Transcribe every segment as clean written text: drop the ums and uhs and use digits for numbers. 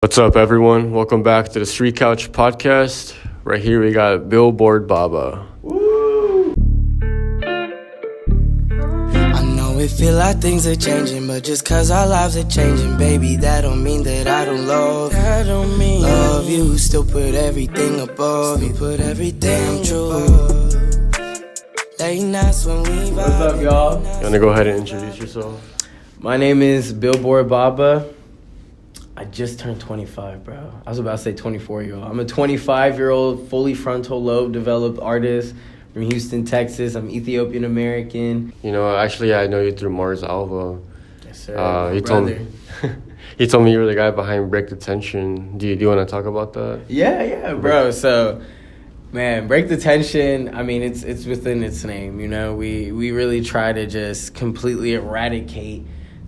What's up, everyone? Welcome back to the Street Couch Podcast. Right here, we got Billboard Baba. Woo! I know it feel like things are changing, but just cause our lives are changing, baby, that don't mean that I don't love. That don't mean love you. Still put everything above. Still put everything true. Late nights when we What's up, y'all? You wanna go ahead and introduce yourself? My name is Billboard Baba. I just turned 25, bro. I was about to say 24, y'all. I'm a 25-year-old, fully frontal lobe developed artist from Houston, Texas. I'm Ethiopian-American. You know, actually, I know you through Mars Alva. Yes, sir. He told me you were the guy behind Break the Tension. Do you want to talk about that? Yeah, bro. So, man, Break the Tension, I mean, it's within its name, you know? We really try to just completely eradicate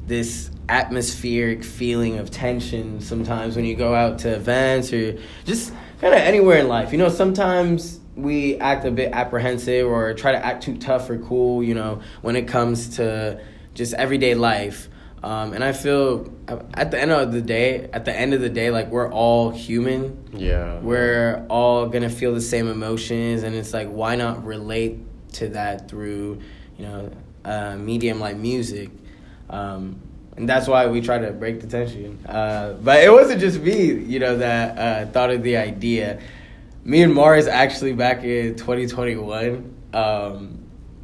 this atmospheric feeling of tension sometimes when you go out to events or just kind of anywhere in life. You know, sometimes we act a bit apprehensive or try to act too tough or cool, you know, when it comes to just everyday life. And I feel at the end of the day, like, we're all human. Yeah. We're all going to feel the same emotions. And it's like, why not relate to that through, you know, a medium like music? And that's why we try to break the tension. But it wasn't just me, you know, that thought of the idea. Me and Mars, actually, back in 2021,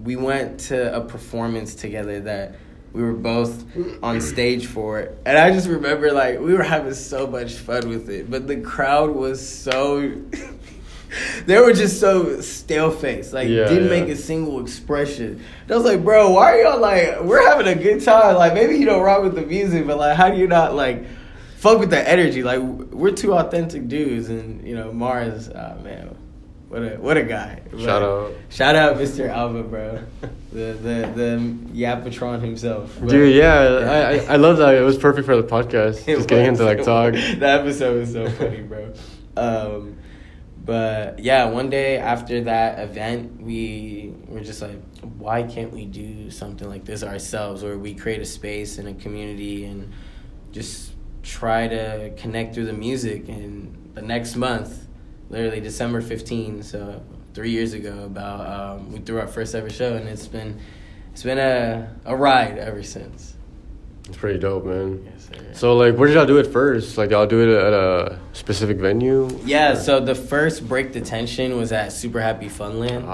we went to a performance together that we were both on stage for it. And I just remember, like, we were having so much fun with it. But the crowd was so... They were just so stale-faced, like, didn't make a single expression. And I was like, bro, why are y'all, like, we're having a good time. Like, maybe you don't rock with the music, but, like, how do you not, like, fuck with the energy? Like, we're two authentic dudes. And, you know, Mars, man, what a guy. Shout out Mr. Alva, bro. The Yapatron himself. But, dude, yeah. I love that. It was perfect for the podcast. Just getting into, like, talk. The episode was so funny, bro. But, yeah, one day after that event, we were just like, why can't we do something like this ourselves, where we create a space and a community and just try to connect through the music? And the next month, literally December 15, so 3 years ago, we threw our first ever show, and it's been a ride ever since. It's pretty dope, man. Yes, sir. So, like, where did y'all do it first? Like, y'all do it at a specific venue? Yeah, so the first Break the Tension was at Super Happy Funland.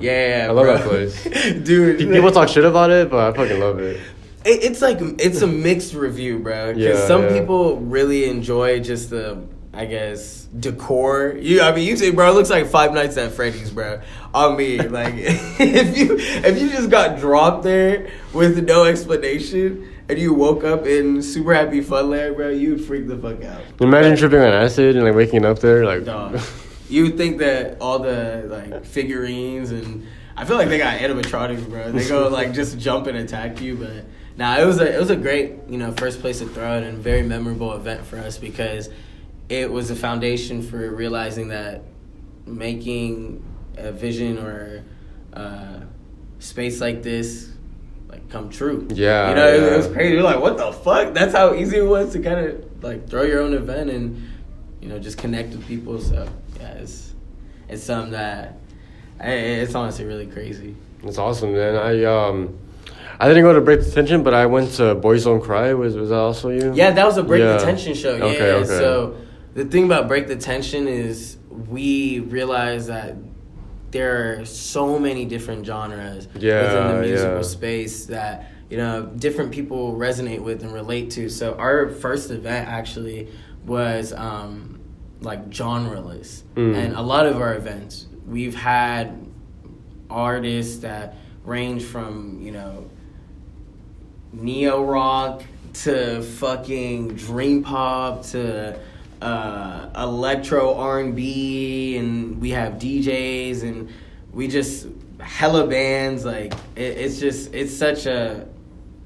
Yeah, I love bro. that place. Dude. People talk shit about it, but I fucking love it. It's like, it's a mixed review, bro. Because some people really enjoy just the, I guess, decor. You say, bro, it looks like Five Nights at Freddy's, bro. On me, like, if you just got dropped there with no explanation and you woke up in Super Happy Funland, bro, you'd freak the fuck out. Imagine tripping on acid and, like, waking up there, like... Dog. You would think that all the, like, figurines and... I feel like they got animatronics, bro. They go, like, just jump and attack you, but... Nah, it was a great, you know, first place to throw it, and a very memorable event for us, because it was a foundation for realizing that making a vision or space like this, like, come true. Yeah. You know, it was crazy. You're like, what the fuck? That's how easy it was to kind of, like, throw your own event and, you know, just connect with people. So, yeah, it's something that, it's honestly really crazy. It's awesome, man. I didn't go to Break the Tension, but I went to Boys Don't Cry. Was that also you? Yeah, that was a Break the Tension show. Yeah. Okay. So the thing about Break the Tension is we realized that there are so many different genres within the musical space that, you know, different people resonate with and relate to. So our first event actually was like genreless. And a lot of our events, we've had artists that range from, you know, neo rock to fucking dream pop to electro R&B, and we have DJs, and we just hella bands. Like, it's such a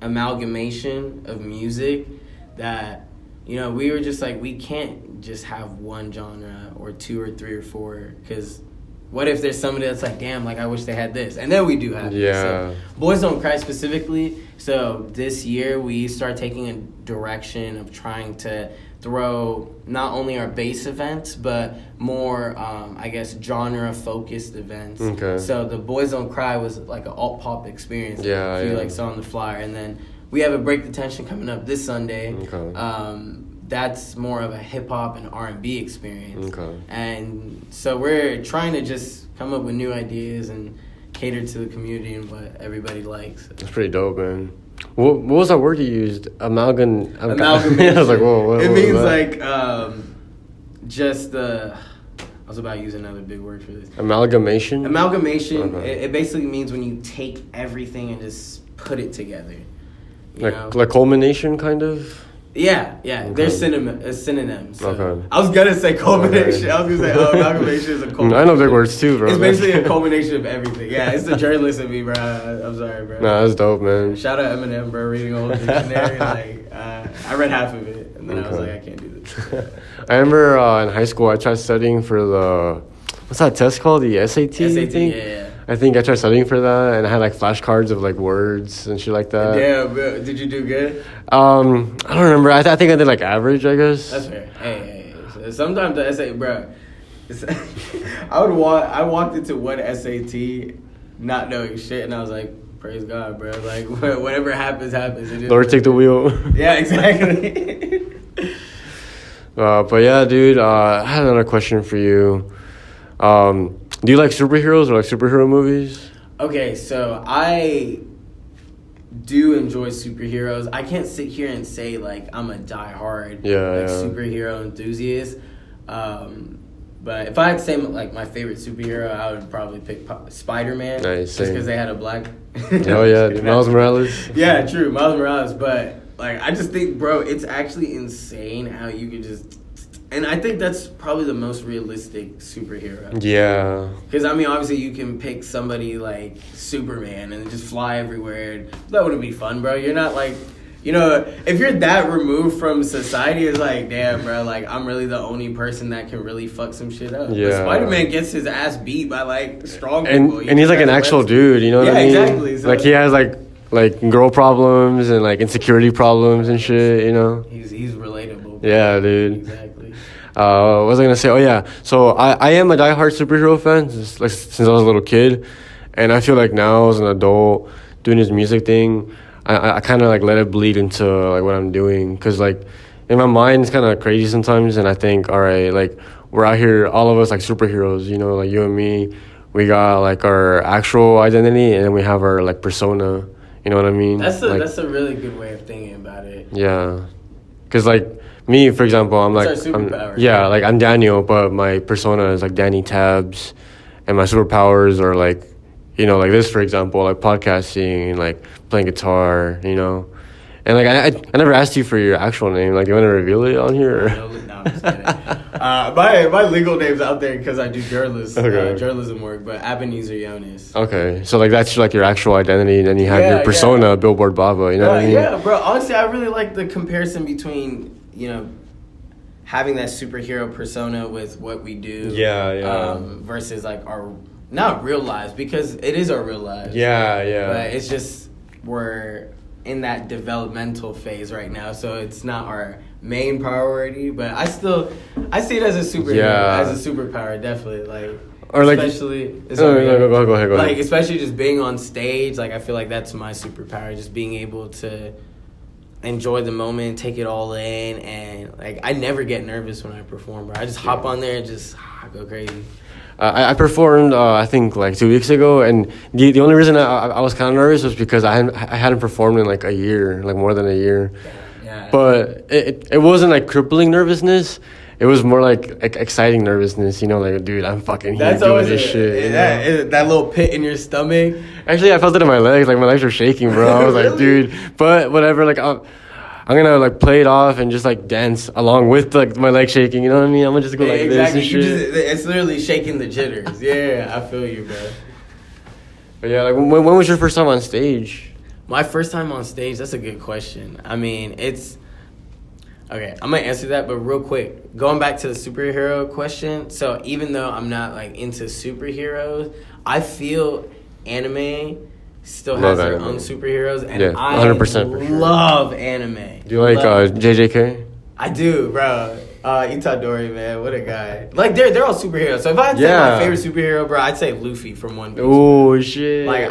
amalgamation of music that, you know, we were just like, we can't just have one genre or two or three or four, because what if there's somebody that's like, damn, like, I wish they had this? And then we do have it. So Boys Don't Cry specifically. So this year we start taking a direction of trying to throw not only our bass events, but more, I guess, genre-focused events. Okay. So the Boys Don't Cry was like an alt-pop experience. Yeah, if you yeah. like saw on the flyer. And then we have a Break the Tension coming up this Sunday. Okay. That's more of a hip-hop and R&B experience. Okay. And so we're trying to just come up with new ideas and cater to the community and what everybody likes. That's pretty dope, man. What was that word you used? Amalgamation. Amalgamation. I was like, whoa. It what means was like that? just the. I was about to use another big word for this. Amalgamation. Amalgamation. Okay. It basically means when you take everything and just put it together. You know? Like culmination, kind of. Yeah. Okay. They're synonyms. So. Okay. I was gonna say culmination. Okay. I was gonna say amalgamation is a culmination. I know big words too, bro. It's basically a culmination of everything. Yeah, it's the journalist in me, bro. I'm sorry, bro. Nah, that's dope, man. Shout out Eminem, bro. Reading a whole dictionary. I read half of it, and then I was like, I can't do this. I remember in high school, I tried studying for the what's that test called? The SAT. SAT, I think? yeah. I think I tried studying for that, and I had like flashcards of like words and shit like that. Yeah, bro. Did you do good? I don't remember. I think I did like average, I guess. That's fair. Hey. So sometimes the SAT, bro. I walked into one SAT not knowing shit, and I was like, praise God, bro. Like whatever happens. It is Lord, take the wheel. Yeah, exactly. But yeah, dude. I had another question for you. Do you like superheroes or like superhero movies? Okay, so I do enjoy superheroes. I can't sit here and say like I'm a diehard superhero enthusiast. But if I had to say like my favorite superhero, I would probably pick Spider-Man. Nice, just because they had a black. Oh yeah, Miles Morales. Yeah, true, Miles Morales. But like, I just think, bro, it's actually insane how you can just. And I think that's probably the most realistic superhero. Yeah. Because, I mean, obviously you can pick somebody like Superman and just fly everywhere. That wouldn't be fun, bro. You're not like, you know, if you're that removed from society, it's like, damn, bro, like, I'm really the only person that can really fuck some shit up. Yeah. But Spider-Man gets his ass beat by, like, strong And people. he's like an actual dude, you know what I mean? Yeah, exactly. So, like, he has like girl problems and like insecurity problems and shit, you know? He's relatable. Bro. Yeah, dude. Exactly. What was I gonna say? Oh yeah, so I am a diehard superhero fan since I was a little kid, and I feel like now as an adult doing this music thing, I kind of like let it bleed into like what I'm doing, cause like in my mind it's kind of crazy sometimes, and I think, all right, like we're out here, all of us like superheroes, you know, like you and me, we got like our actual identity, and then we have our like persona. You know what I mean? That's a really good way of thinking about it. Yeah, cause like. Me, for example, I'm like, I'm Daniel, but my persona is like Danny Tabs, and my superpowers are like, you know, like this, for example, like podcasting, like playing guitar, you know, and like I never asked you for your actual name. Like, you want to reveal it on here? Or? No, I'm just kidding. My legal name's out there because I do journalism work, but Ebenezer Jonas. Okay, so like that's like your actual identity, and then you have your persona, Billboard Baba. You know what I mean? Yeah, bro. Honestly, I really like the comparison between, you know, having that superhero persona with what we do. Versus like our not real lives, because it is our real lives. Yeah. But it's just we're in that developmental phase right now, so it's not our main priority. But I see it as a superhero, as a superpower, definitely. Like, or like, especially go ahead. Like, especially just being on stage. Like, I feel like that's my superpower, just being able to enjoy the moment, take it all in, and like I never get nervous when I perform, bro. I just hop on there and just go crazy. I performed I think like 2 weeks ago, and the only reason I was kind of nervous was because I hadn't performed in like a year, like more than a year. Yeah. But it wasn't like crippling nervousness. It was more like exciting nervousness, you know, like, dude, I'm fucking here doing this shit. That little pit in your stomach. Actually, I felt it in my legs. Like, my legs were shaking, bro. I was Really? like, dude, but whatever. Like, I'm gonna like play it off and just like dance along with like my legs shaking. You know what I mean? I'm gonna just go like this and shit. It's literally shaking the jitters. Yeah, I feel you, bro. But yeah, like, when was your first time on stage? My first time on stage, that's a good question. I mean, it's... Okay, I'm going to answer that, but real quick. Going back to the superhero question, so even though I'm not, like, into superheroes, I feel anime still has their own superheroes, and I 100% for sure. love anime. Do you like JJK? I do, bro. Itadori, man, what a guy. Like they're all superheroes. So if I had to say my favorite superhero, bro, I'd say Luffy from One Piece. Oh shit! Like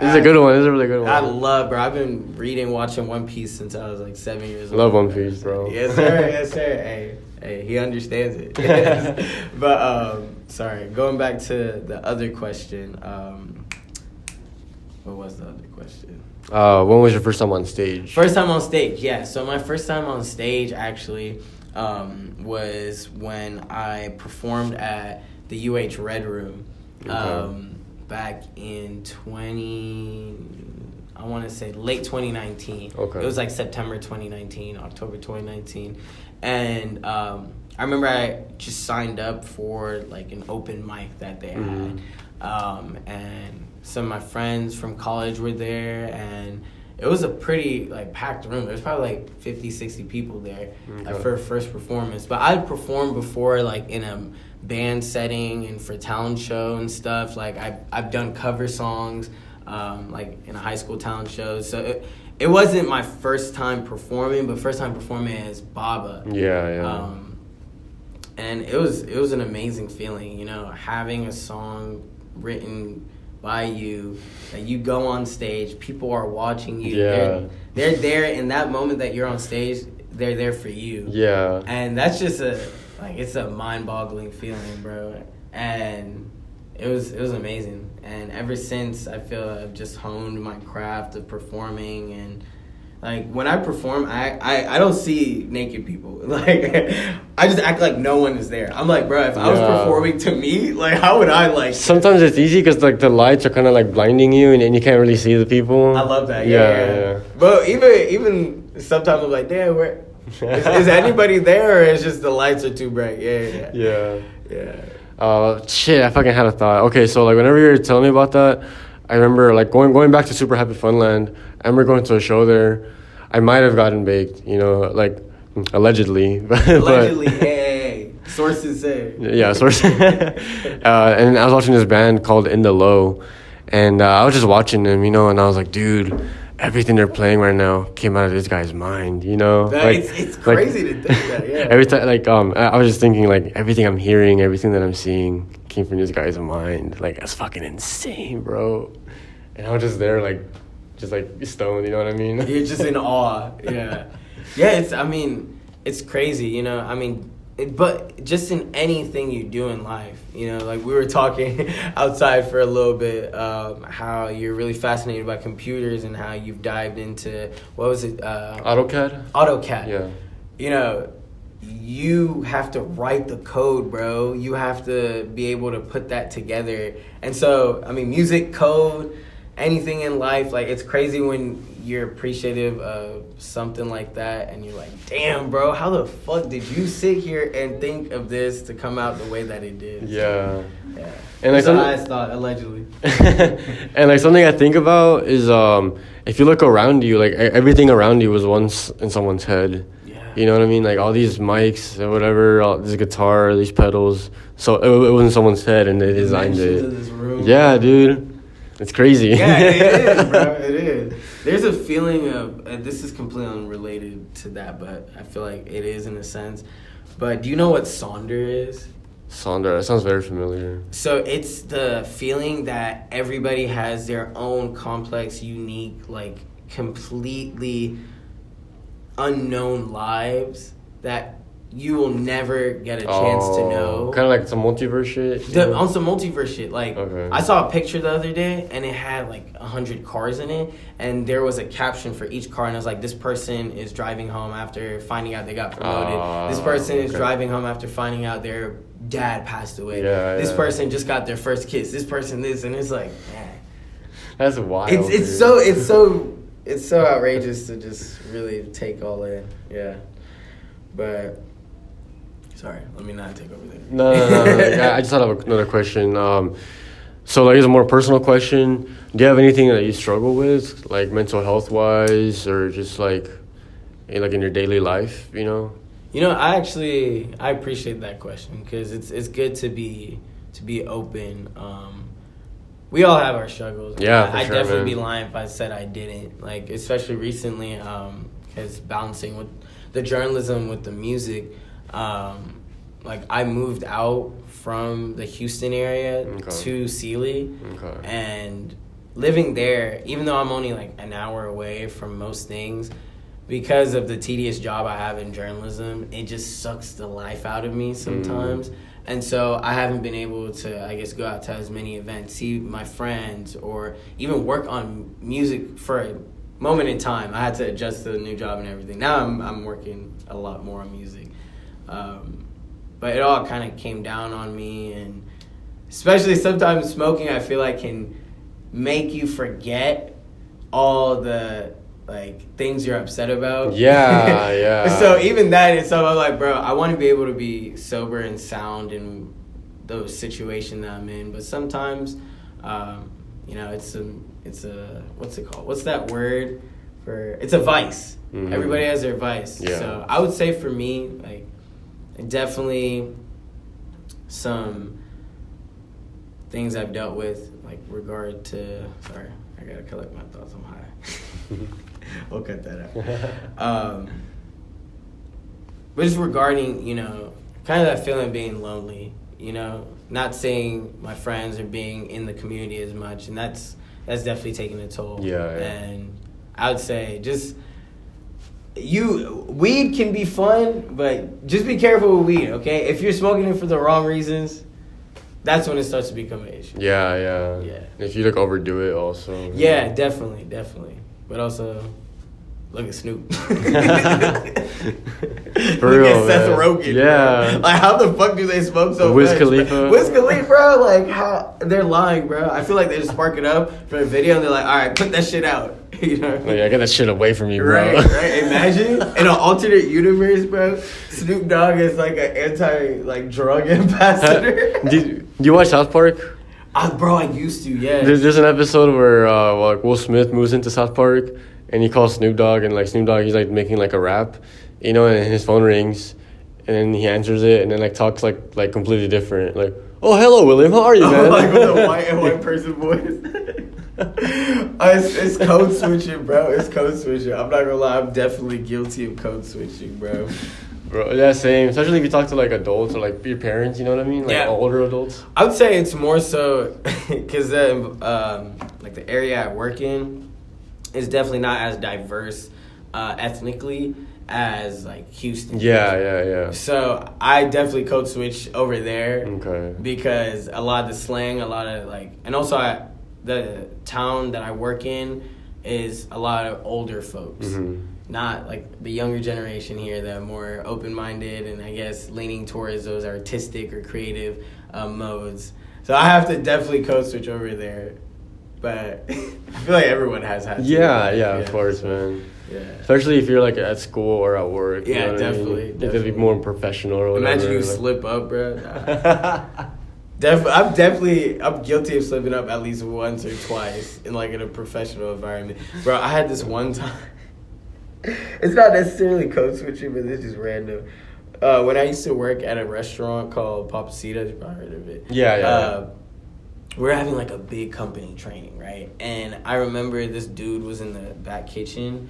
this is a good one. This is a really good one. I love, bro. I've been watching One Piece since I was like 7 years old. Love One Piece, bro. Yes, sir. Yes, sir. Hey, he understands it. But sorry, going back to the other question. What was the other question? When was your first time on stage? First time on stage, yeah. So my first time on stage actually was when I performed at the UH Red Room back in I want to say late 2019. Okay. It was like September 2019, October 2019. And I remember I just signed up for like an open mic that they had. And some of my friends from college were there, and it was a pretty like packed room. There was probably like 50, 60 people there for first performance. But I'd performed before like in a band setting and for talent show and stuff. Like I've done cover songs like in a high school talent show. So it wasn't my first time performing, but first time performing as Baba. Yeah. And it was an amazing feeling, you know, having a song written by you, that you go on stage, people are watching you. Yeah. They're there in that moment that you're on stage, they're there for you. Yeah. And that's just it's a mind-boggling feeling, bro. And it was amazing. And ever since, I feel I've just honed my craft of performing. And like when I perform, I don't see naked people. Like I just act like no one is there. I'm like, bro, if I was performing to me, like how would I like? Sometimes it's easy because like the lights are kind of like blinding you, and you can't really see the people. I love that. Yeah. But even sometimes I'm like, damn, where is anybody there, or it's just the lights are too bright? Yeah. Shit, I fucking had a thought. Okay, so like whenever you were telling me about that, I remember like going back to Super Happy Funland. I remember going to a show there. I might have gotten baked, you know, like allegedly. Allegedly, hey. Sources say. Yeah, sources. And I was watching this band called In the Low, and I was just watching them, you know, and I was like, dude, everything they're playing right now came out of this guy's mind, you know. It's crazy to think that. Yeah. Every time, like, I was just thinking, like, everything I'm hearing, everything that I'm seeing came from this guy's mind. Like, that's fucking insane, bro. And I was just there, like, stoned, you know what I mean? You're just in awe. Yeah. It's crazy, you know. I mean, but just in anything you do in life, you know, like we were talking outside for a little bit, how you're really fascinated by computers and how you've dived into, what was it? AutoCAD. Yeah. You know, you have to write the code, bro. You have to be able to put that together. And so, I mean, music, code, anything in life, like it's crazy when you're appreciative of something like that and you're like, damn, bro, how the fuck did you sit here and think of this to come out the way that it did? Yeah. Yeah. And like I thought, allegedly. And like something I think about is if you look around you, like everything around you was once in someone's head. Yeah. You know what I mean? Like all these mics or whatever, all this guitar, these pedals. So it was in someone's head and they designed it. Of this room. Yeah, dude. It's crazy. Yeah, it is, bro. It is. There's a feeling of, this is completely unrelated to that, but I feel like it is in a sense. But do you know what Sonder is? Sonder, that sounds very familiar. So it's the feeling that everybody has their own complex, unique, like completely unknown lives that you will never get a chance to know. Kind of like some multiverse shit? On some multiverse shit. Like, okay. I saw a picture the other day, and it had like 100 cars in it, and there was a caption for each car, and it was like, this person is driving home after finding out they got promoted. This person is driving home after finding out their dad passed away. This person just got their first kiss. This person this, and it's like, man. That's wild. It's so outrageous to just really take all in. Yeah. But... Sorry, let me not take over there. No. I just thought of another question. So, like, it's a more personal question. Do you have anything that you struggle with, like mental health wise, or just like in your daily life? You know. You know, I appreciate that question because it's good to be open. We all have our struggles. Yeah, I'd definitely be lying if I said I didn't. Like, especially recently, because balancing with the journalism with the music, like I moved out from the Houston area to Sealy, and living there, even though I'm only like an hour away from most things, because of the tedious job I have in journalism, it just sucks the life out of me sometimes. And so I haven't been able to, I guess, go out to as many events, see my friends, or even work on music for a moment in time. I had to adjust to the new job and everything. Now I'm working a lot more on music. But it all kind of came down on me, and especially sometimes smoking, I feel like can make you forget all the like things you're upset about. Yeah, yeah. So even that itself, I'm like, bro, I want to be able to be sober and sound in those situations that I'm in. But sometimes, you know, it's a what's it called? What's that word for? It's a vice. Everybody has their vice. Yeah. So I would say for me, like, definitely some things I've dealt with, like regard to. Sorry, I gotta collect my thoughts. I'm high. We'll cut that out. But just regarding, you know, kind of that feeling of being lonely, you know, not seeing my friends or being in the community as much, and that's definitely taking a toll. Yeah. And I would say just weed can be fun, but just be careful with weed, okay? If you're smoking it for the wrong reasons, that's when it starts to become an issue. Yeah. If you like overdo it also. Yeah, definitely. But also, look at Snoop. For real, look at Seth man. Rogen. Yeah. Bro. Like, how the fuck do they smoke so Wiz much? Khalifa. Wiz Khalifa, bro. Like, how they're lying, bro. I feel like they just spark it up for a video and they're like, all right, put that shit out. You know? Like, I got that shit away from you, bro. Right. Imagine in an alternate universe, bro. Snoop Dogg is like an drug ambassador. Do you watch South Park? Bro, I used to, yeah. There's an episode where like Will Smith moves into South Park and he calls Snoop Dogg, and like Snoop Dogg, he's like making like a rap, you know, and his phone rings, and then he answers it, and then like talks like completely different, like, oh, hello William, how are you, man? Like with a white person voice. It's code switching, bro. It's code switching. I'm not gonna lie, I'm definitely guilty of code switching, bro. Bro, yeah, same. Especially if you talk to like adults or like your parents, you know what I mean? Like older adults. I would say it's more so because like the area I work in is definitely not as diverse ethnically as like Houston. Yeah. So I definitely code switch over there. Okay. Because a lot of the slang, a lot of like, and also the town that I work in is a lot of older folks. Not like the younger generation here that are more open-minded and I guess leaning towards those artistic or creative modes. So I have to definitely code switch over there. But I feel like everyone has had to. Yeah, of course, man. Yeah. Especially if you're like at school or at work. Yeah, you know what definitely. I mean? You have to be more professional or whatever. Imagine you slip up, bro. I'm guilty of slipping up at least once or twice in like in a professional environment. Bro, I had this one time. It's not necessarily code switching, but it's just random. When I used to work at a restaurant called Papacita, you probably heard of it. Yeah. We're having like a big company training, right? And I remember this dude was in the back kitchen.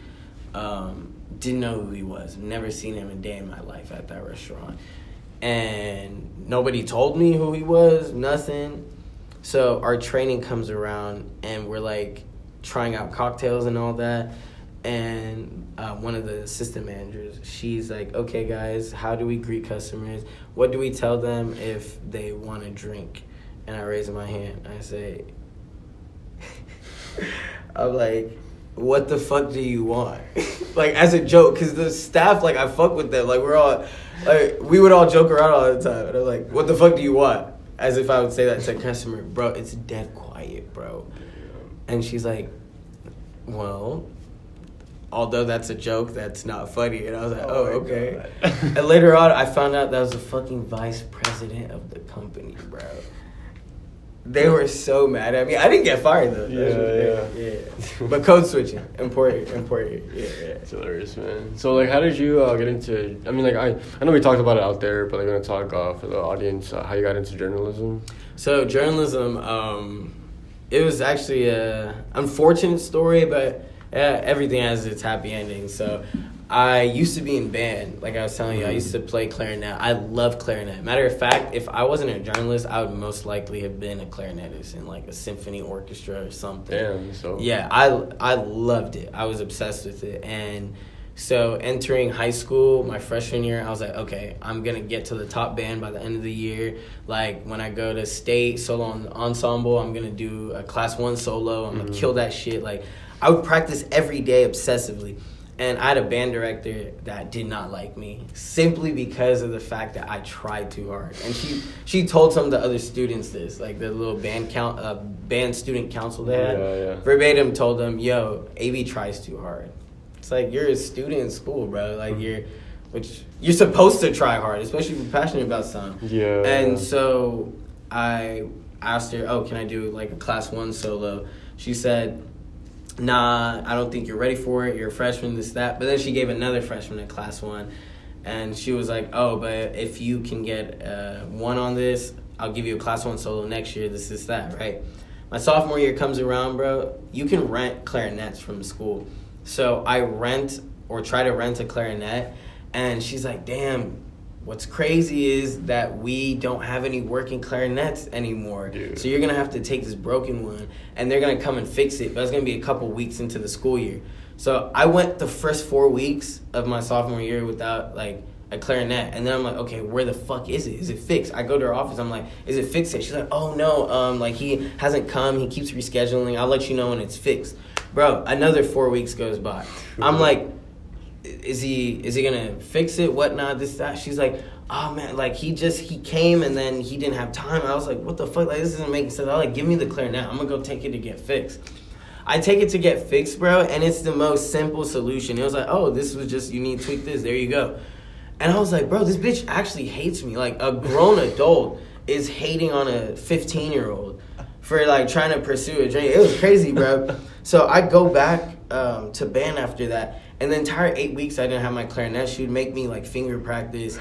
Didn't know who he was. Never seen him a day in my life at that restaurant. And nobody told me who he was, nothing. So our training comes around and we're like trying out cocktails and all that. And one of the assistant managers, she's like, okay, guys, how do we greet customers? What do we tell them if they want a drink? And I raise my hand. I say, I'm like, what the fuck do you want? Like, as a joke, because the staff, like, I fuck with them. Like, we're all, like, we would all joke around all the time. And I'm like, what the fuck do you want? As if I would say that to a customer. Bro, it's dead quiet, bro. And she's like, well, although that's a joke, that's not funny. And I was like, oh okay. And later on, I found out that was the fucking vice president of the company, bro. They were so mad at me. I didn't get fired, though. Yeah. But code switching, important. Yeah. It's hilarious, man. So, like, how did you get into... I mean, like, I know we talked about it out there, but I'm going to talk for the audience how you got into journalism. So, journalism, it was actually an unfortunate story, but everything has its happy ending. So, I used to be in band. Like I was telling you, I used to play clarinet. I love clarinet. Matter of fact, if I wasn't a journalist, I would most likely have been a clarinetist in like a symphony orchestra or something. Damn, so. Yeah, I loved it. I was obsessed with it. And so entering high school, my freshman year, I was like, okay, I'm going to get to the top band by the end of the year. Like when I go to state solo ensemble, I'm going to do a class 1 solo. I'm going to kill that shit. Like I would practice every day obsessively. And I had a band director that did not like me simply because of the fact that I tried too hard. And she told some of the other students this, like the little band student council they had. Verbatim told them, yo, AB tries too hard. It's like, you're a student in school, bro. Like you're supposed to try hard, especially if you're passionate about something. Yeah. And so I asked her, oh, can I do like a class 1 solo? She said, nah, I don't think you're ready for it. You're a freshman, this, that. But then she gave another freshman a class 1. And she was like, oh, but if you can get 1 on this, I'll give you a class 1 solo next year, this, that, right? My sophomore year comes around, bro. You can rent clarinets from school. So I try to rent a clarinet. And she's like, damn, what's crazy is that we don't have any working clarinets anymore. Dude. So you're going to have to take this broken one, and they're going to come and fix it. But it's going to be a couple weeks into the school year. So I went the first 4 weeks of my sophomore year without, like, a clarinet. And then I'm like, okay, where the fuck is it? Is it fixed? I go to her office. I'm like, is it fixed yet? She's like, oh, no. Like, he hasn't come. He keeps rescheduling. I'll let you know when it's fixed. Bro, another 4 weeks goes by. I'm like, is he gonna fix it, whatnot, this, that? She's like, oh man, like he came and then he didn't have time. I was like, what the fuck, like this isn't making sense. I was like, give me the clarinet, I'm gonna go take it to get fixed. I take it to get fixed, bro, and it's the most simple solution. It was like, oh, this was just, you need to tweak this, there you go. And I was like, bro, this bitch actually hates me. Like a grown adult is hating on a 15-year-old for like trying to pursue a dream. It was crazy, bro. So I go back to band after that. And the entire 8 weeks I didn't have my clarinet. She would make me like finger practice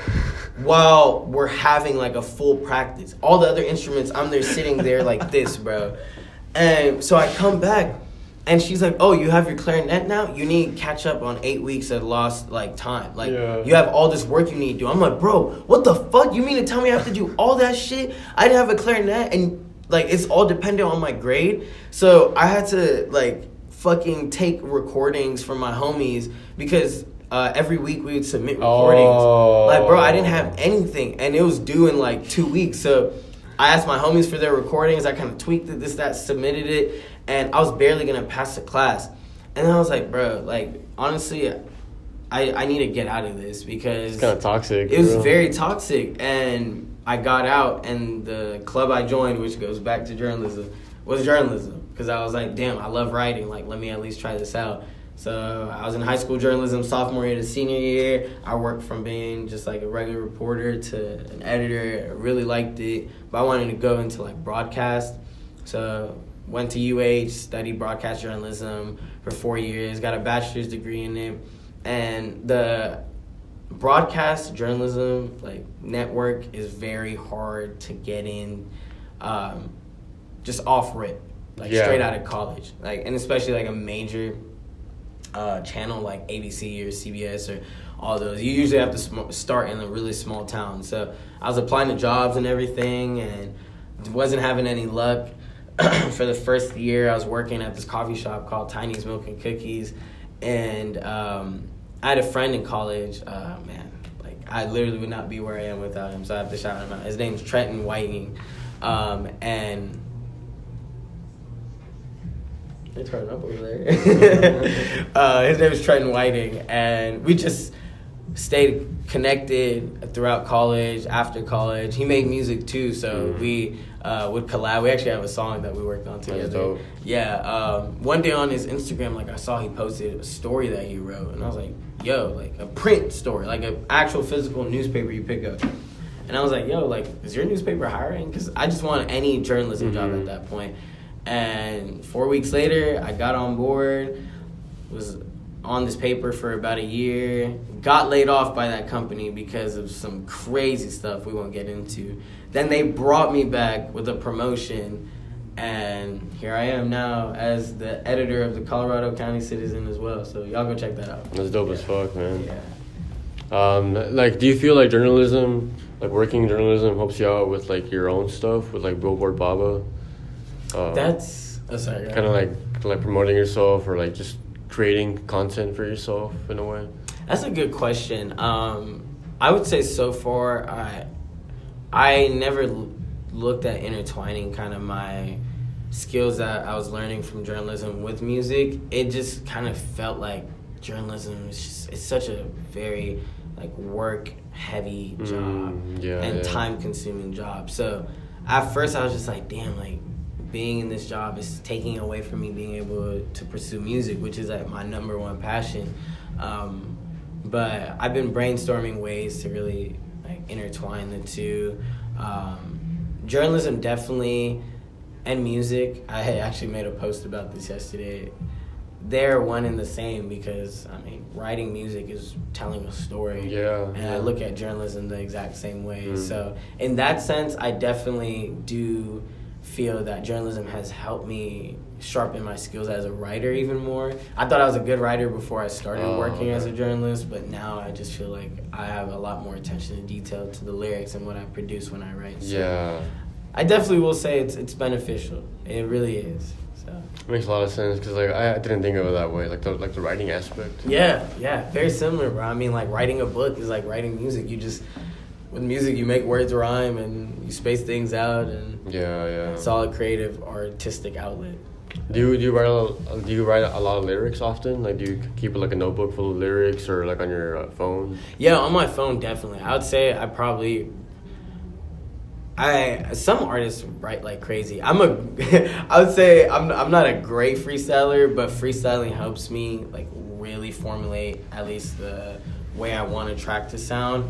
while we're having like a full practice. All the other instruments, I'm there sitting there like this, bro. And so I come back and she's like, oh, you have your clarinet now? You need to catch up on 8 weeks of lost like time. Like you have all this work you need to do. I'm like, bro, what the fuck? You mean to tell me I have to do all that shit? I didn't have a clarinet and like it's all dependent on my grade. So I had to like fucking take recordings from my homies because every week we would submit recordings. Like, bro, I didn't have anything, and it was due in like 2 weeks. So I asked my homies for their recordings. I kind of tweaked it, this, that, submitted it, and I was barely gonna pass the class. And then I was like, bro, like honestly, I need to get out of this because it's kind of toxic. It was very toxic, and I got out, and the club I joined, which goes back to journalism, was journalism. Because I was like, damn, I love writing. Like, let me at least try this out. So I was in high school journalism sophomore year to senior year. I worked from being just like a regular reporter to an editor. I really liked it. But I wanted to go into like broadcast. So went to UH, studied broadcast journalism for 4 years, got a bachelor's degree in it. And the broadcast journalism like network is very hard to get in just off rip. Like straight out of college, like, and especially like a major channel like ABC or CBS or all those. You usually have to start in a really small town. So I was applying to jobs and everything, and wasn't having any luck. For the first year, I was working at this coffee shop called Tiny's Milk and Cookies, and I had a friend in college. Man, like I literally would not be where I am without him. So I have to shout him out. His name's Trenton Whiting, and. They turn up over there. His name is Trenton Whiting, and we just stayed connected throughout college, after college. He made music too, so we would collab. We actually have a song that we worked on together. That's dope. Yeah. One day on his Instagram, like I saw he posted a story that he wrote, and I was like, yo, like a print story, like an actual physical newspaper you pick up. And I was like, yo, like, is your newspaper hiring? Because I just want any journalism job at that point. And 4 weeks later, I got on board, was on this paper for about a year, got laid off by that company because of some crazy stuff we won't get into. Then they brought me back with a promotion, And here I am now as the editor of the Colorado County Citizen as well. So y'all go check that out. That's dope as fuck, man. Yeah. Like, do you feel like journalism, like working in journalism, helps you out with like your own stuff with like Billboard Baba? That's sorry. Kind of like promoting yourself or like just creating content for yourself in a way. That's a good question. I would say so far, I never looked at intertwining kind of my skills that I was learning from journalism with music. It just kind of felt like journalism is it's such a very like work heavy job and time consuming job. So at first I was just like, damn, like being in this job is taking away from me being able to pursue music, which is like my number one passion. But I've been brainstorming ways to really like intertwine the two. Journalism definitely, and music. I had actually made a post about this yesterday. They're one and the same because, I mean, writing music is telling a story. And I look at journalism the exact same way. So in that sense, I definitely do feel that journalism has helped me sharpen my skills as a writer even more. I thought I was a good writer before I started working as a journalist, but now I just feel like I have a lot more attention to detail to the lyrics and what I produce when I write. So I definitely will say it's beneficial. It really is. So it makes a lot of sense because like I didn't think of it that way, like the writing aspect. Yeah, very similar, bro. I mean, like writing a book is like writing music. You just with music you make words rhyme and you space things out, and it's all a creative artistic outlet. Do you write a lot of lyrics often? Like, do you keep like a notebook full of lyrics or like on your phone? Yeah, on my phone definitely. I would say some artists write like crazy. I would say I'm not a great freestyler, but freestyling helps me like really formulate at least the way I want a track to sound.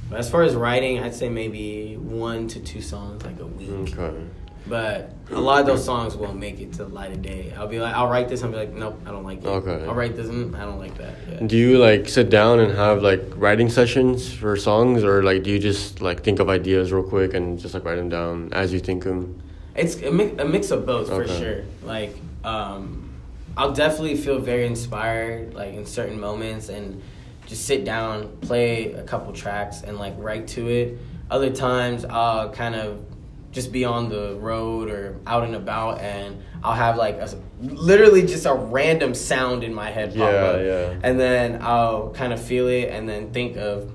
But as far as writing, I'd say maybe 1 to 2 songs like a week. Okay. But a lot of those songs won't make it to the light of day. I'll write this and be like, nope, I don't like it. Okay. I'll write this and I don't like that. Yeah. Do you like sit down and have like writing sessions for songs, or like do you just like think of ideas real quick and just like write them down as you think them? It's a mix of both for sure. Like, I'll definitely feel very inspired like in certain moments and just sit down, play a couple tracks and like write to it. Other times I'll kind of just be on the road or out and about and I'll have like literally just a random sound in my head pop up. And then I'll kind of feel it and then think of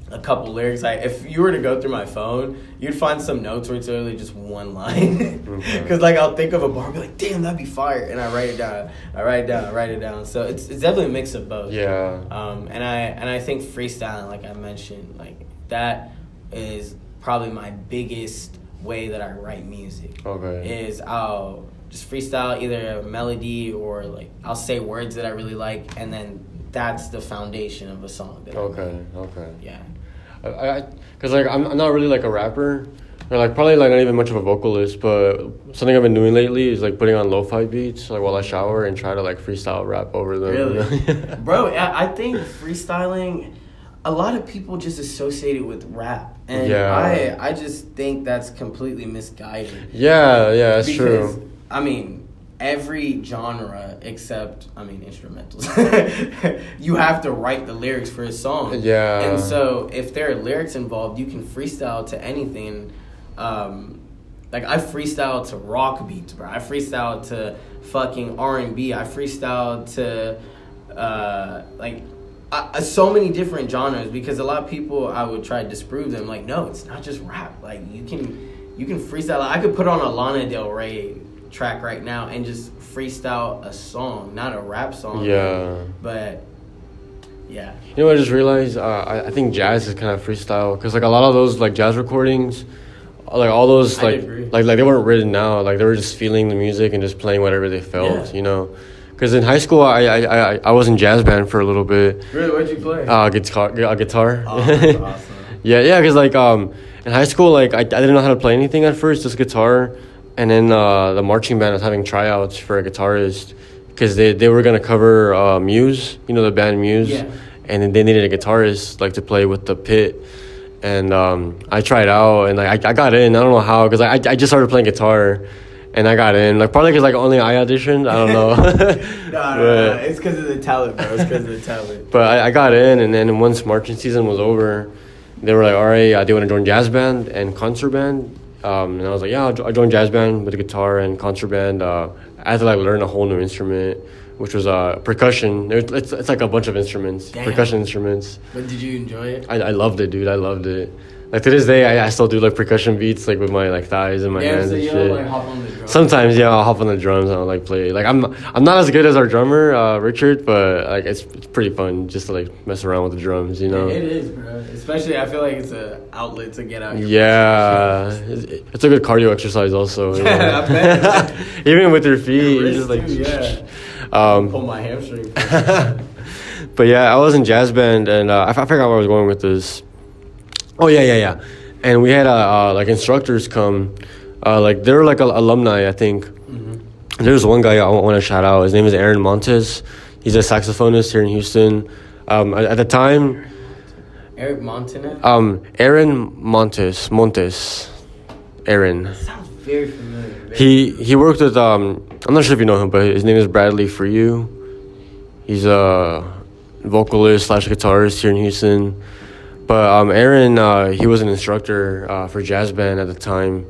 a couple lyrics. Like if you were to go through my phone, you'd find some notes where it's literally just one line. Because like I'll think of a bar and be like, damn, that'd be fire. And I write it down. So it's definitely a mix of both. And I think freestyling, like I mentioned, like that is probably my biggest way that I write music. Is I'll just freestyle either a melody or like I'll say words that I really like, and then that's the foundation of a song. Because like I'm not really like a rapper, or like probably like not even much of a vocalist, but something I've been doing lately is like putting on lo-fi beats like while I shower and try to like freestyle rap over them. Really? Bro, I think freestyling, a lot of people just associate it with rap. And I just think that's completely misguided. That's true. I mean, every genre except, instrumentals. You have to write the lyrics for a song. And so if there are lyrics involved, you can freestyle to anything. Like I freestyle to rock beats, bro. I freestyle to fucking R&B. I freestyle to so many different genres, because a lot of people, I would try to disprove them. Like, no, it's not just rap. Like you can freestyle. Like, I could put on a Lana Del Rey track right now and just freestyle a song, not a rap song. But yeah. You know what I just realized? I think jazz is kind of freestyle, because like a lot of those like jazz recordings, like all those like they weren't written out. Like they were just feeling the music and just playing whatever they felt. You know. Because in high school, I was in jazz band for a little bit. Really? What'd you play? Guitar. Oh, that's awesome. Because like in high school, like I didn't know how to play anything at first, just guitar. And then the marching band was having tryouts for a guitarist, because they were gonna cover Muse, you know, the band Muse. And then they needed a guitarist like to play with the pit. And I tried out and like I got in. I don't know how, because I just started playing guitar. and I got in. Like probably because like only I auditioned. I don't know. No. It's because of the talent, bro. It's because of the talent. But I got in, and then once marching season was over, they were like, all right, do you want to join jazz band and concert band? And I was like, yeah, I joined jazz band with the guitar and concert band. I had to like learn a whole new instrument, which was percussion. It's like a bunch of instruments, percussion instruments. But did you enjoy it? I loved it, dude. I loved it. Like to this day, I still do like percussion beats, like with my like thighs and my hands so and you shit. like hop on the drums? Sometimes, yeah, I'll hop on the drums and I'll like play. Like I'm not as good as our drummer, Richard, but like it's pretty fun just to like mess around with the drums, you know. It is, bro. Especially, I feel like it's an outlet to get out. It's a good cardio exercise also. You know? I bet. Even with your feet, you just like pull my hamstring. But yeah, I was in jazz band, and I forgot where I was going with this. Oh yeah. And we had like instructors come, like they were like alumni, I think. Mm-hmm. There's one guy I want to shout out. His name is Aaron Montes. He's a saxophonist here in Houston. At the time, Eric Montaner? Aaron Montes. Aaron. That sounds very familiar. He worked with I'm not sure if you know him, but his name is Bradley For You. He's a vocalist / guitarist here in Houston. But Aaron, he was an instructor for jazz band at the time.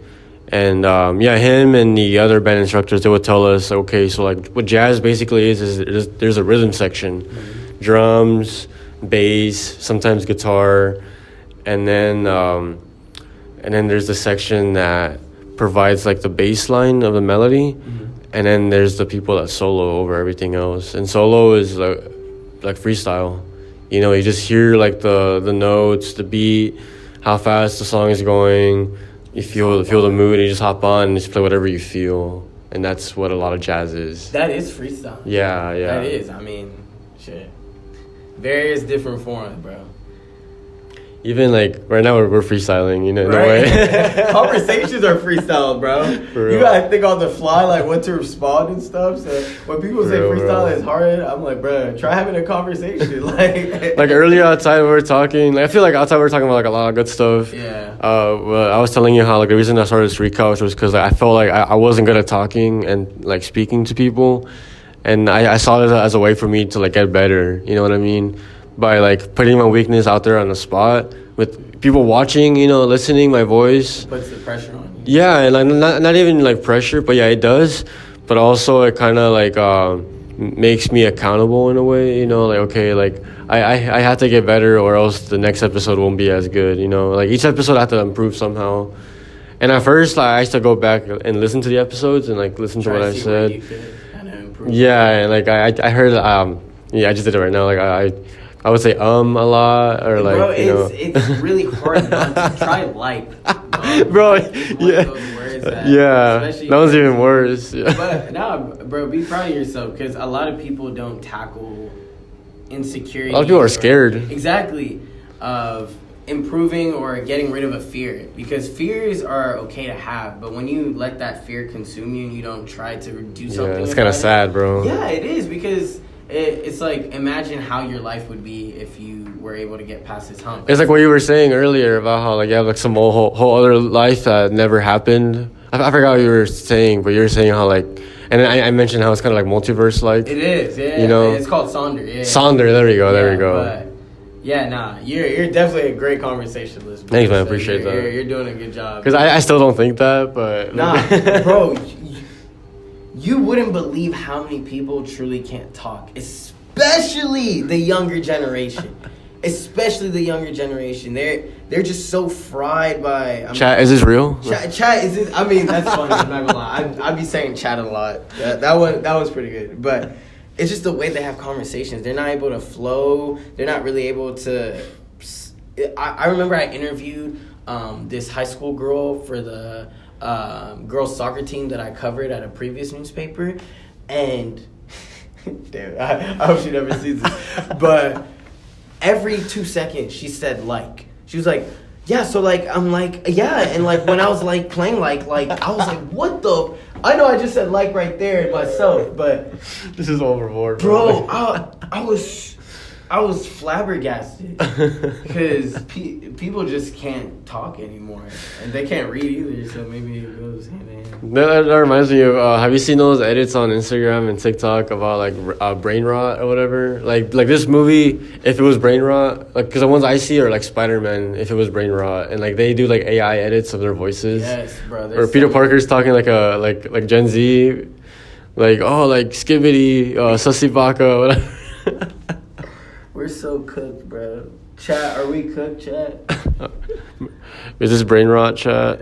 And him and the other band instructors, they would tell us, okay, so like what jazz basically is there's a rhythm section. Mm-hmm. Drums, bass, sometimes guitar, and then there's the section that provides like the bass line of the melody. Mm-hmm. And then there's the people that solo over everything else. And solo is like freestyle. You know, you just hear like the notes, the beat, how fast the song is going. You feel the mood, and you just hop on and just play whatever you feel. And that's what a lot of jazz is. That is freestyle. Yeah. That is. I mean, shit. Various different forms, bro. Even like right now we're freestyling, you know, in right? a way. Conversations are freestyle, bro. You gotta think on the fly, like what to respond and stuff. So when people say freestyle is hard, I'm like, bro, try having a conversation. Like earlier outside we were talking. Like, I feel like outside we were talking about like a lot of good stuff. Yeah. But I was telling you how like the reason I started Street Couch was because I felt like I wasn't good at talking and like speaking to people, and I saw it as a way for me to like get better. You know what I mean? By like putting my weakness out there on the spot with people watching, you know, listening my voice. Puts the pressure on you. Yeah, and like not even like pressure, but yeah, it does. But also it kind of like makes me accountable in a way, you know, like okay, like I have to get better or else the next episode won't be as good, you know. Like each episode I have to improve somehow. And at first like, I used to go back and listen to the episodes and like listen to what I said. Yeah, and like I heard I just did it right now. Like I would say a lot or like, bro, you know. It's really hard not to try bro, yeah. That was even worse. Yeah. But bro, be proud of yourself because a lot of people don't tackle insecurity. A lot of people are scared. Exactly. Of improving or getting rid of a fear, because fears are okay to have, but when you let that fear consume you and you don't try to do something, it's kind of sad, bro. Yeah, it is, because it's like, imagine how your life would be if you were able to get past this hump. It's like what you were saying earlier about how like you have like some whole other life that never happened. I forgot what you were saying, but you were saying how like, and I mentioned how it's kind of like multiverse like. It is, yeah. You know, it's called Sonder. Yeah. Sonder, there we go. But yeah, you're definitely a great conversationalist. Thanks, man. I appreciate that. You're doing a good job. Because I still don't think that, but bro. You wouldn't believe how many people truly can't talk, especially the younger generation. They're just so fried by. Chat, is this real? Chat is this? I mean, that's funny. I'm not gonna lie. I'd be saying chat a lot. That one's pretty good. But it's just the way they have conversations. They're not able to flow. They're not really able to. I remember I interviewed this high school girl for the girls soccer team that I covered at a previous newspaper, and damn, I hope she never sees this, but every 2 seconds she said like. She was like, yeah, so like I'm like, yeah, and like when I was like playing like I was like, what the? I know I just said like right there myself, but this is overboard, bro. I I was flabbergasted because people just can't talk anymore, and they can't read either. So maybe it goes hand in hand. That reminds me of have you seen those edits on Instagram and TikTok about like brain rot or whatever? Like this movie, if it was brain rot, like because the ones I see are like Spider-Man, if it was brain rot, and like they do like AI edits of their voices. Yes, bro. Or Peter Parker's talking like like Gen Z, like skibbity, sussy baka, whatever. We're so cooked, bro. Chat, are we cooked, chat? Is this brain rot, chat?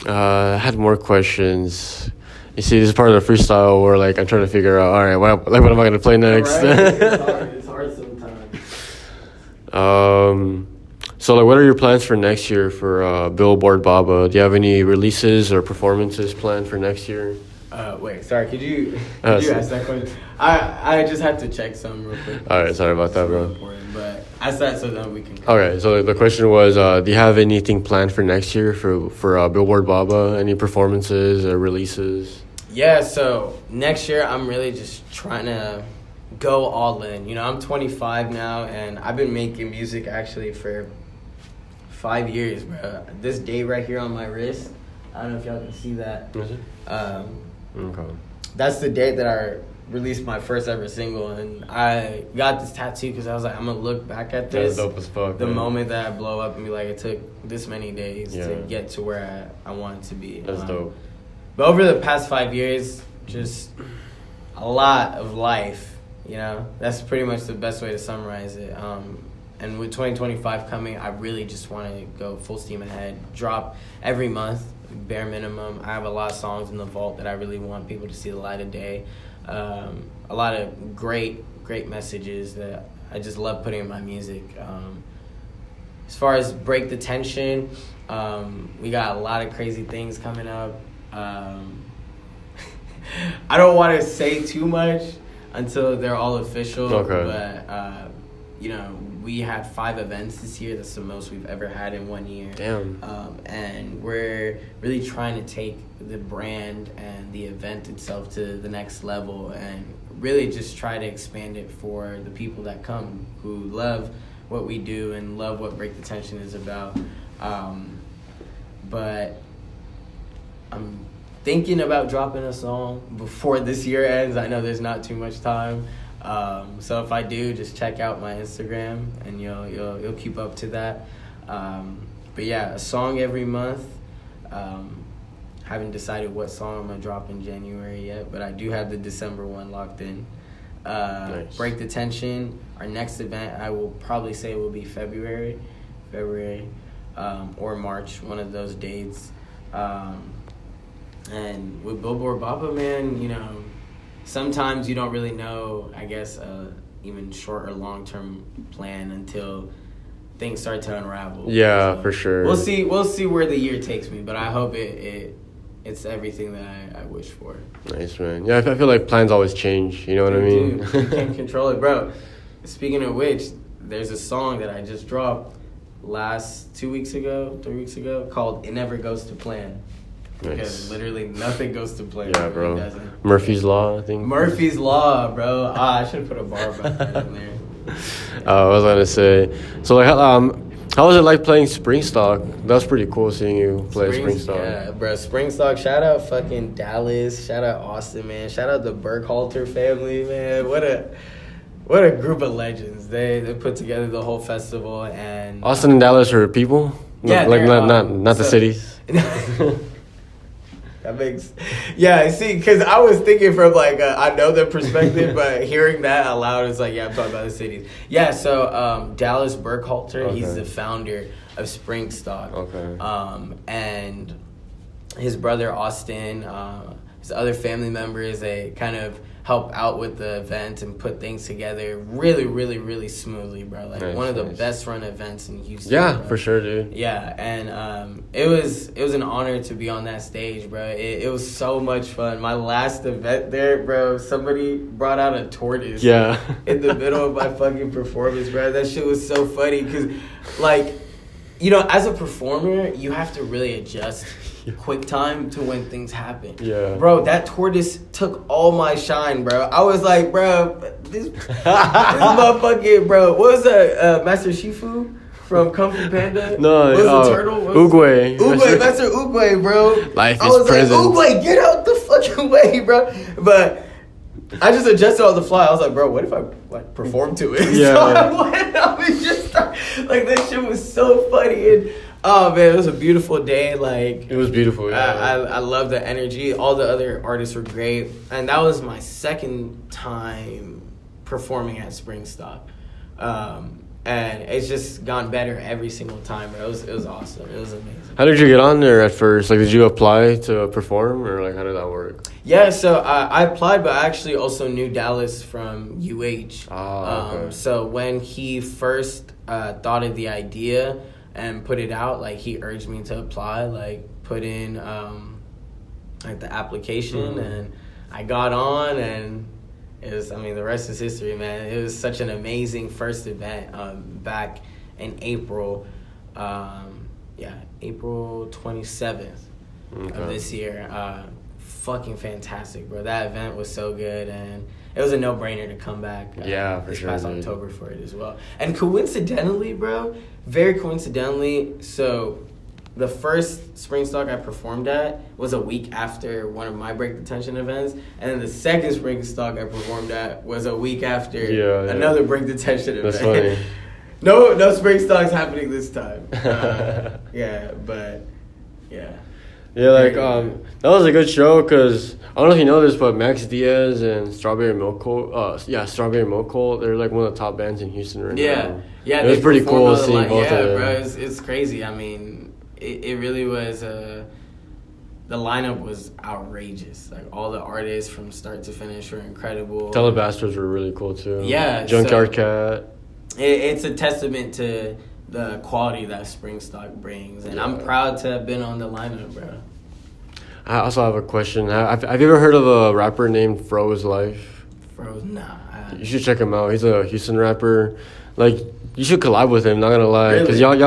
I had more questions. You see, this is part of the freestyle where like I'm trying to figure out, all right, what am I gonna play next? Right? It's hard sometimes. So like, what are your plans for next year for Billboard Baba? Do you have any releases or performances planned for next year? Wait, sorry. Could you ask that question? I just have to check some real quick. All right, sorry about that, bro. Important, but ask that so that we can. Okay, so the question was, do you have anything planned for next year for Billboard Baba? Any performances or releases? Yeah, so next year I'm really just trying to go all in. You know, I'm 25 now, and I've been making music actually for 5 years, bro. This date right here on my wrist, I don't know if y'all can see that. Is it? Okay. That's the date that I released my first ever single, and I got this tattoo because I was like, I'm gonna look back at this. That's dope as fuck. The man. moment that I blow up and be like, it took this many days to get to where I wanted to be. That's dope. But over the past 5 years, just a lot of life. You know, that's pretty much the best way to summarize it. And with 2025 coming, I really just want to go full steam ahead, drop every month, bare minimum. I have a lot of songs in the vault that I really want people to see the light of day. A lot of great messages that I just love putting in my music. As far as Break the Tension, we got a lot of crazy things coming up. I don't want to say too much until they're all official. Okay. But, you know, we had 5 events this year. That's the most we've ever had in 1 year. Damn. And we're really trying to take the brand and the event itself to the next level and really just try to expand it for the people that come who love what we do and love what Break the Tension is about. But I'm thinking about dropping a song before this year ends. I know there's not too much time. So if I do, just check out my Instagram and you'll keep up to that. But yeah, a song every month. Haven't decided what song I'm gonna drop in January yet, but I do have the December one locked in. Nice. Break the Tension. Our next event, I will probably say, will be February, or March, one of those dates. And with Billboard Baba, man, you know, sometimes you don't really know, I guess, even short or long-term plan until things start to unravel. Yeah, so for sure. We'll see where the year takes me, but I hope it's everything that I wish for. Nice, man. Yeah, I feel like plans always change. You know what I mean? Dude, you can't control it, bro. Speaking of which, there's a song that I just dropped 3 weeks ago, called It Never Goes to Plan. Nice. Because literally nothing goes to plan. Yeah, bro. It doesn't. Murphy's Law, I think. Murphy's Law, bro. I should have put a bar back right in there. I was gonna say, so like, how was it like playing Springstock? That was pretty cool seeing you play Springstock. Yeah, bro. Springstock. Shout out fucking Dallas. Shout out Austin, man. Shout out the Burkhalter family, man. What a group of legends. They put together the whole festival. And Austin and Dallas are people. Yeah, like not the cities. That makes, yeah. See, because I was thinking from like I know the perspective, but hearing that out loud, it's like, yeah, I'm talking about the cities. Yeah, so Dallas Burkhalter, he's the founder of Springstock. Okay. And his brother Austin, his other family members, they kind of help out with the event and put things together really, really, really smoothly, bro. Like nice, one of the nice. best run events in Houston. Yeah, bro. for sure, dude. Yeah, and it was an honor to be on that stage, bro. It was so much fun. My last event there, bro, somebody brought out a tortoise. Yeah. In the middle of my fucking performance, bro. That shit was so funny because, like, you know, as a performer, you have to really adjust quick time to when things happen. Yeah. Bro, that tortoise took all my shine, bro. I was like, bro, this motherfucking, bro. What was that, Master Shifu from Kung Fu Panda? No, what was the turtle? Oogway. Master Oogway, bro. Life I is was present. like, Oogway, get out the fucking way, bro. But I just adjusted on the fly. I was like, bro, what if I like perform to it? Yeah. So I was just like, that shit was so funny. And oh man, it was a beautiful day. Like, It was beautiful. Yeah. I love the energy. All the other artists were great, and that was my second time performing at Springstock. And it's just gone better every single time. Bro. It was awesome. It was amazing. How did you get on there at first? Like, did you apply to perform, or like, how did that work? Yeah, so I applied, but I actually also knew Dallas from UH. Oh, okay. So when he first thought of the idea and put it out, like, he urged me to apply, like, put in like the application, and I got on, and it was, I mean, the rest is history, man. It was such an amazing first event back in April. April 27th of this year. Fucking fantastic, bro. That event was so good, and it was a no-brainer to come back For this sure, past dude. October for it as well. And coincidentally, bro, very coincidentally, so the first Springstock I performed at was a week after one of my Break the Tension events, and then the second Springstock I performed at was a week after another Break the Tension event. That's funny. No Springstocks happening this time. Yeah. Yeah, like, that was a good show, because I don't know if you know this, but Max Diaz and Strawberry Milk Cult, they're like one of the top bands in Houston right now. Yeah, it was pretty cool seeing both of them. Bro, it's crazy. I mean, it really was, the lineup was outrageous. Like, all the artists from start to finish were incredible. Telebastards were really cool, too. Yeah. Junkyard Cat. It's a testament to the quality that Springstock brings, and I'm proud to have been on the lineup, bro. I also have a question. Have you ever heard of a rapper named Fro's Life? Fro's, nah. You should check him out. He's a Houston rapper. Like, you should collab with him, not gonna lie, because Really?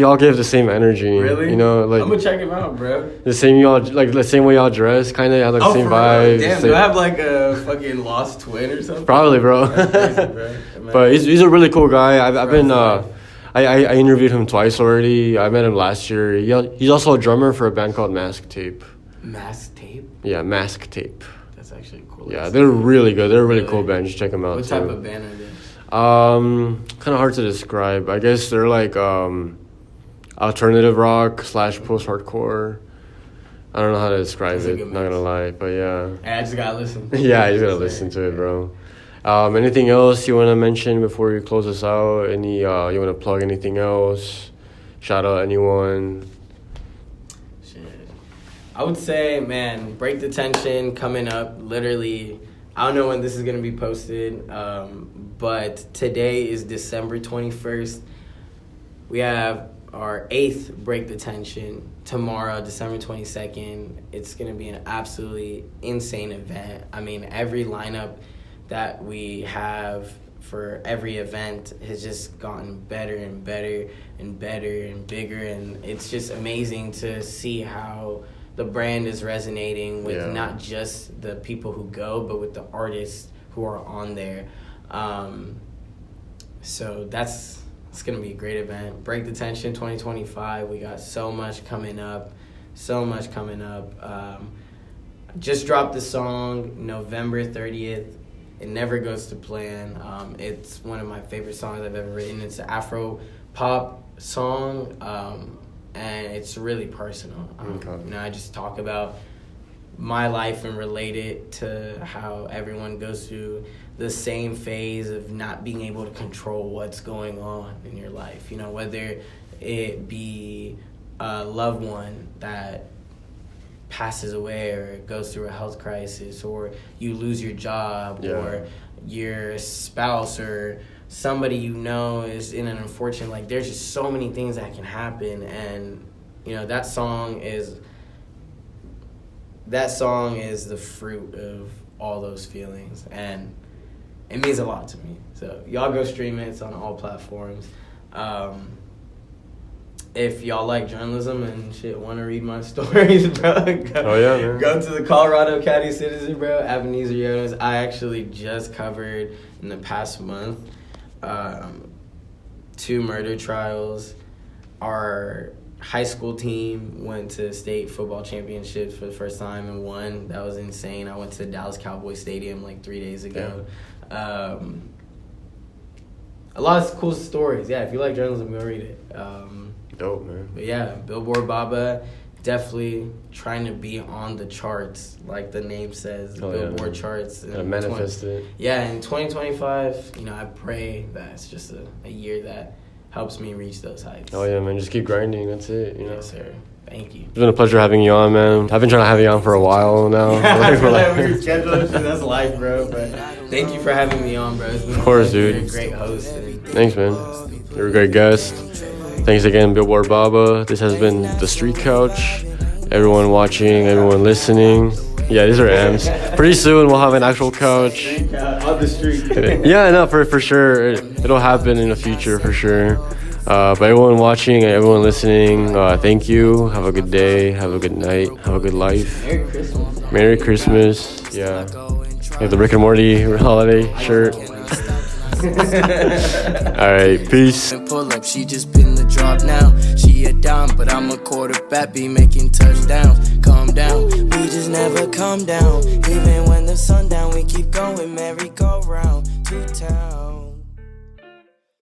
y'all give the same energy. Really? You know, like I'm gonna check him out, bro. the same way y'all dress, kind of have like the same for real? vibes. Damn, same- do I have like a fucking lost twin or something? Probably, bro. That's crazy, bro. But he's a really cool guy. I've been Fro's Life. I interviewed him twice already. I met him last year. He's also a drummer for a band called Mask Tape. Mask Tape? Yeah, Mask Tape. That's actually cool. Yeah, they're really good. They're a really Really? cool band. Just check them out. What type of band are they? Kind of hard to describe. I guess they're like alternative rock / post-hardcore. I don't know how to describe That's a it. good Not gonna lie, but yeah. Hey, I just gotta listen. Yeah, you gotta listen to it, bro. Anything else you want to mention before we close this out? You want to plug anything else? Shout out anyone? Shit. I would say, man, Break the Tension coming up. Literally, I don't know when this is gonna be posted, but today is December 21st. We have our 8th Break the Tension tomorrow, December 22nd. It's gonna be an absolutely insane event. I mean, every lineup that we have for every event has just gotten better and better and better and bigger, and it's just amazing to see how the brand is resonating with not just the people who go, but with the artists who are on there. So it's gonna be a great event. Break the Tension 2025. We got so much coming up. Just dropped the song November 30th. It never goes to plan. It's one of my favorite songs I've ever written. It's an Afro pop song, and it's really personal. I just talk about my life and relate it to how everyone goes through the same phase of not being able to control what's going on in your life. You know, whether it be a loved one that passes away or goes through a health crisis, or you lose your job, or your spouse or somebody you know is in an unfortunate, like, there's just so many things that can happen. And that song is the fruit of all those feelings, and it means a lot to me. So y'all go stream it. It's on all platforms. if y'all like journalism and shit, want to read my stories, bro, man. Go to the Colorado County Citizen, bro. Ebenezer Jonas. I actually just covered in the past month 2 murder trials. Our high school team went to state football championships for the first time and won. That was insane. I went to Dallas Cowboys Stadium like 3 days ago. Yeah. A lot of cool stories. Yeah, if you like journalism, go read it. Dope, man. But yeah, Billboard Baba, definitely trying to be on the charts, like the name says, Billboard charts. And manifest it. Yeah, in 2025, I pray that it's just a year that helps me reach those heights. Oh yeah, man, just keep grinding. That's it. Yes, sir. Thank you. It's been a pleasure having you on, man. I've been trying to have you on for a while now. I feel like we're scheduling. That's life, bro. But thank you for having me on, bro. Of course, dude. You're a great host. Thanks, man. You're a great guest. Thanks again, Billboard Baba. This has been The Street Couch. Everyone watching, everyone listening. Yeah, these are M's. Pretty soon we'll have an actual couch. On the street. Yeah, no, for sure. It'll happen in the future, for sure. But everyone watching and everyone listening, thank you. Have a good day. Have a good night. Have a good life. Merry Christmas. Merry Christmas. Yeah. Like the Rick and Morty holiday shirt. Alright, peace. Pull up, she just been the drop now. She a dime, but I'm a quarterback, be making touchdowns. Calm down, we just never calm down. Even when the sun down, we keep going, merry-go-round. 2 times.